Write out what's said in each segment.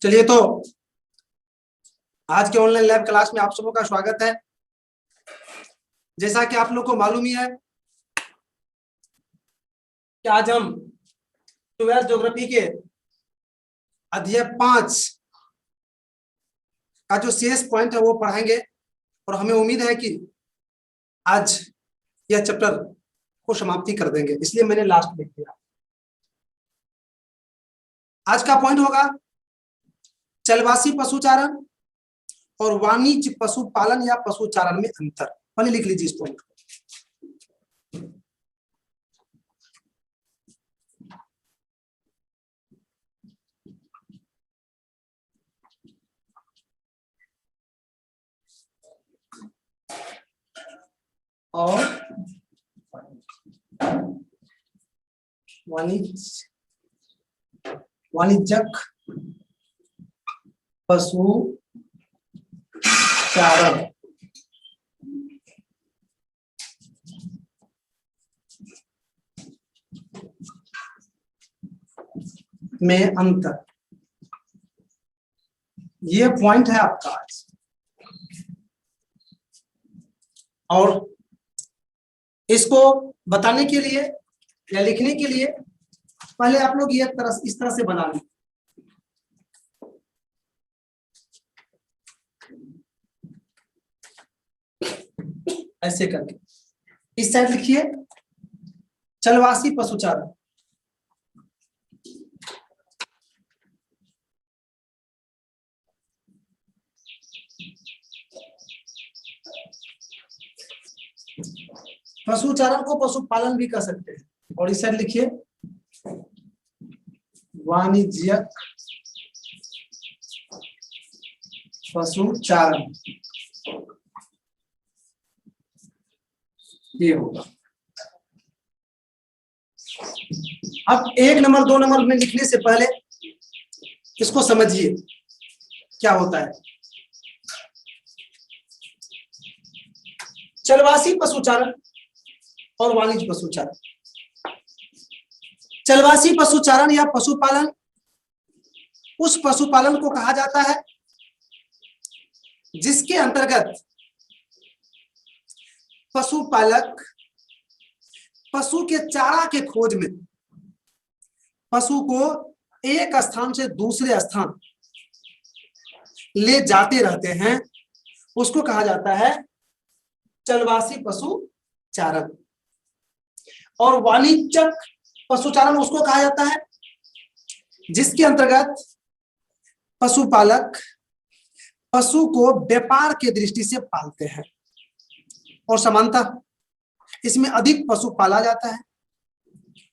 चलिए तो आज के ऑनलाइन लैब क्लास में आप सबों का स्वागत है। जैसा कि आप लोग को मालूम ही है कि आज हम 12th ज्योग्राफी के अध्याय 5 का जो शेष पॉइंट है वो पढ़ाएंगे और हमें उम्मीद है कि आज यह चैप्टर को समाप्ति कर देंगे, इसलिए मैंने लास्ट लिख दिया। आज का पॉइंट होगा चलवासी पशुचारण और वाणिज्य पशुपालन या पशुचारण में अंतर। पहले लिख लीजिए इस पॉइंट को। और वाणिज्यक पशुचारण में अंतर, ये पॉइंट है आपका आज। और इसको बताने के लिए या लिखने के लिए पहले आप लोग ये इस तरह से बना लें। ऐसे करके इस साइड लिखिए चलवासी पशुचारण। पशुचारण को पशुपालन भी कर सकते हैं। और इस साइड लिखिए वाणिज्यक पशुचारण, ये होगा। अब 1 नंबर 2 नंबर में लिखने से पहले इसको समझिए क्या होता है। चलवासी पशुचारण और वाणिज्य पशुचारण। चलवासी पशुचारण या पशुपालन उस पशुपालन को कहा जाता है जिसके अंतर्गत पशुपालक पशु के चारा के खोज में पशु को एक स्थान से दूसरे स्थान ले जाते रहते हैं, उसको कहा जाता है चलवासी पशुचारण। और वाणिज्यक पशुचारण उसको कहा जाता है जिसके अंतर्गत पशुपालक पशु को व्यापार के दृष्टि से पालते हैं और समानतः इसमें अधिक पशु पाला जाता है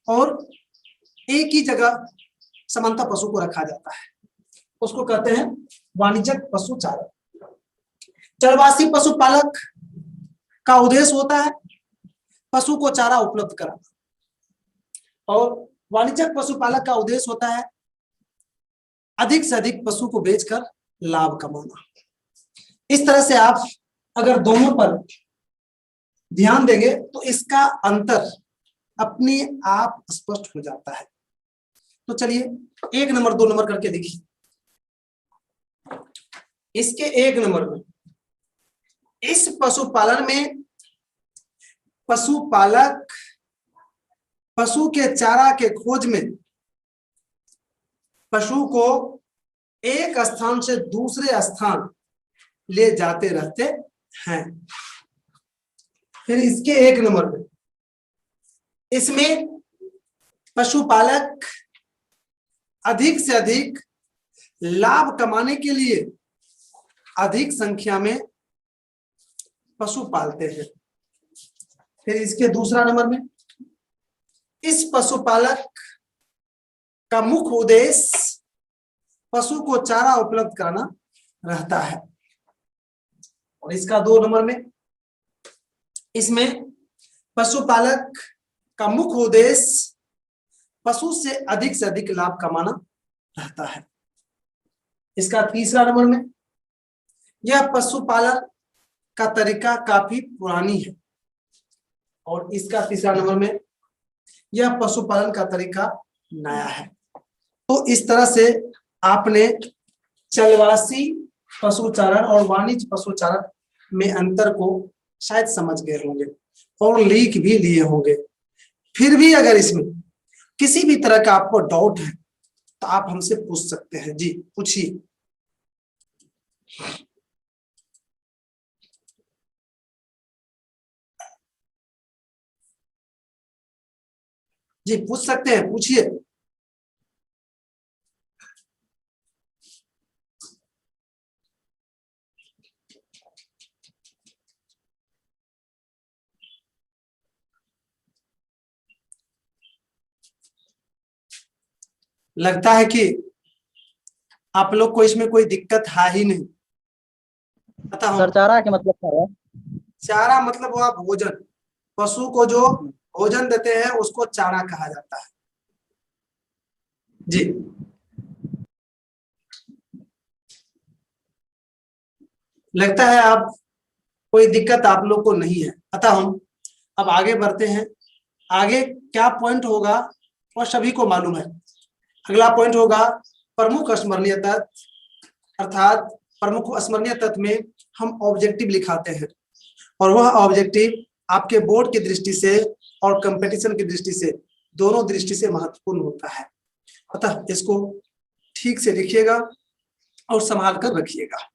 और एक ही जगह समानतः पशु को रखा जाता है, उसको कहते हैं वाणिज्यिक पशुचारण। चलवासी पशुपालक का उद्देश्य होता है पशु को चारा उपलब्ध कराना और वाणिज्यिक पशुपालक का उद्देश्य होता है अधिक से अधिक पशु को बेचकर लाभ कमाना। इस तरह से आप अगर दोनों पर ध्यान देंगे तो इसका अंतर अपने आप स्पष्ट हो जाता है। तो चलिए 1 नंबर 2 नंबर करके देखिए। इसके 1 नंबर में इस पशुपालन में पशुपालक पशु के चारा के खोज में पशु को एक स्थान से दूसरे स्थान ले जाते रहते हैं। फिर इसके 1 नंबर में इसमें पशुपालक अधिक से अधिक लाभ कमाने के लिए अधिक संख्या में पशु पालते हैं। फिर इसके दूसरा नंबर में इस पशुपालक का मुख्य उद्देश्य पशु को चारा उपलब्ध कराना रहता है। और इसका 2 नंबर में इसमें पशुपालक का मुख्य उद्देश्य पशु से अधिक लाभ कमाना रहता है। इसका तीसरा नंबर में यह पशुपालन का तरीका काफी पुरानी है और इसका तीसरा नंबर में यह पशुपालन का तरीका नया है। तो इस तरह से आपने चलवासी पशुचारण और वाणिज्य पशुचारण में अंतर को शायद समझ गए होंगे और लिख भी लिए होंगे। फिर भी अगर इसमें किसी भी तरह का आपको डाउट है तो आप हमसे पूछ सकते हैं। जी पूछिए। जी पूछ सकते हैं, पूछिए। लगता है कि आप लोग को इसमें कोई दिक्कत है ही नहीं। पता हो सर चारा के मतलब क्या है? चारा मतलब हुआ भोजन। पशु को जो भोजन देते हैं उसको चारा कहा जाता है। जी लगता है आप कोई दिक्कत आप लोग को नहीं है। अतः हम अब आगे बढ़ते हैं। आगे क्या पॉइंट होगा वह सभी को मालूम है। अगला पॉइंट होगा प्रमुख स्मरणीय तत्व। अर्थात प्रमुख स्मरणीय तत्व में हम ऑब्जेक्टिव लिखाते हैं और वह ऑब्जेक्टिव आपके बोर्ड की दृष्टि से और कंपटीशन की दृष्टि से, दोनों दृष्टि से महत्वपूर्ण होता है। अतः इसको ठीक से लिखिएगा और संभाल कर रखिएगा।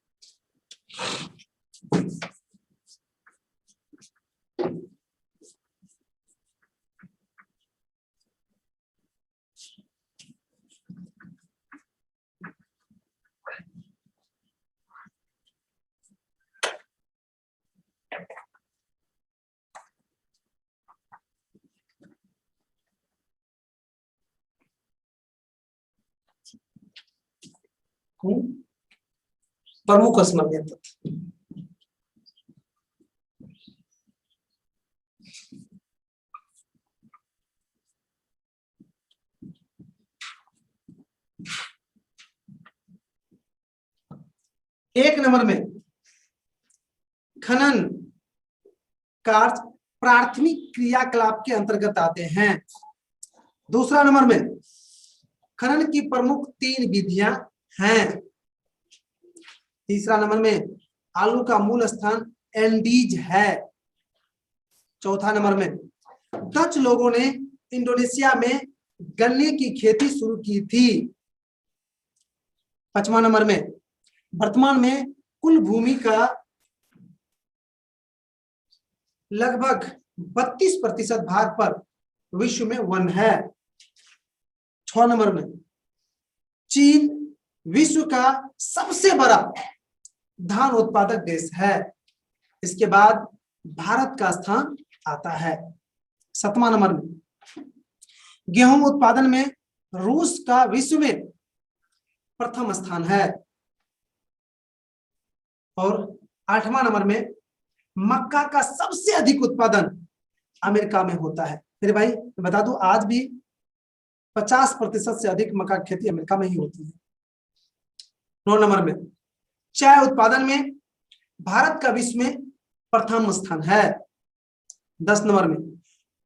प्रमुख स्मरणीय तत्व। एक नंबर में खनन कार्य प्राथमिक क्रियाकलाप के अंतर्गत आते हैं। दूसरा नंबर में खनन की प्रमुख 3 विधियां हैं। तीसरा नंबर में आलू का मूल स्थान एंडीज है। चौथा नंबर में डच लोगों ने इंडोनेशिया में गन्ने की खेती शुरू की थी। पांचवा नंबर में वर्तमान में कुल भूमि का लगभग 32% भाग पर विश्व में वन है। 6 नंबर में चीन विश्व का सबसे बड़ा धान उत्पादक देश है। इसके बाद भारत का स्थान आता है। 7वां नंबर में गेहूं उत्पादन में रूस का विश्व में प्रथम स्थान है। और 8वां नंबर में मक्का का सबसे अधिक उत्पादन अमेरिका में होता है। मेरे भाई मैं बता दूं आज भी 50% से अधिक मक्का की खेती अमेरिका में ही होती है। 9 नंबर में चाय उत्पादन में भारत का विश्व में प्रथम स्थान है। 10 नंबर में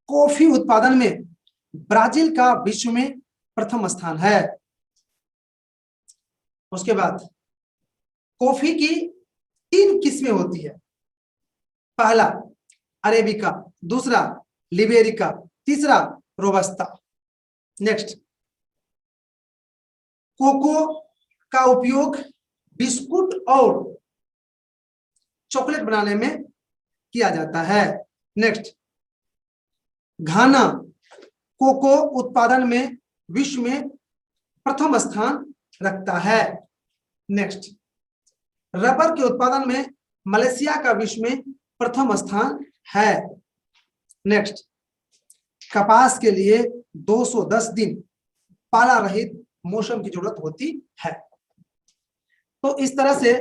कॉफी उत्पादन में ब्राजील का विश्व में प्रथम स्थान है। उसके बाद कॉफी की 3 किस्में होती है। पहला अरेबिका, दूसरा लिबेरिका, तीसरा रोबस्ता। नेक्स्ट कोको का उपयोग बिस्कुट और चॉकलेट बनाने में किया जाता है। नेक्स्ट घाना कोको उत्पादन में विश्व में प्रथम स्थान रखता है। नेक्स्ट रबर के उत्पादन में मलेशिया का विश्व में प्रथम स्थान है। नेक्स्ट कपास के लिए 210 दिन पाला रहित मौसम की जरूरत होती है। तो इस तरह से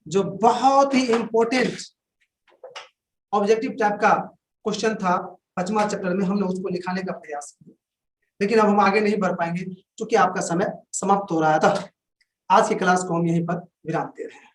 जो बहुत ही इंपॉर्टेंट ऑब्जेक्टिव टाइप का क्वेश्चन था 5वां चैप्टर में, हमने उसको लिखाने का प्रयास किया, लेकिन अब हम आगे नहीं बढ़ पाएंगे क्योंकि आपका समय समाप्त हो रहा था। आज की क्लास को हम यहीं पर विराम दे रहे हैं।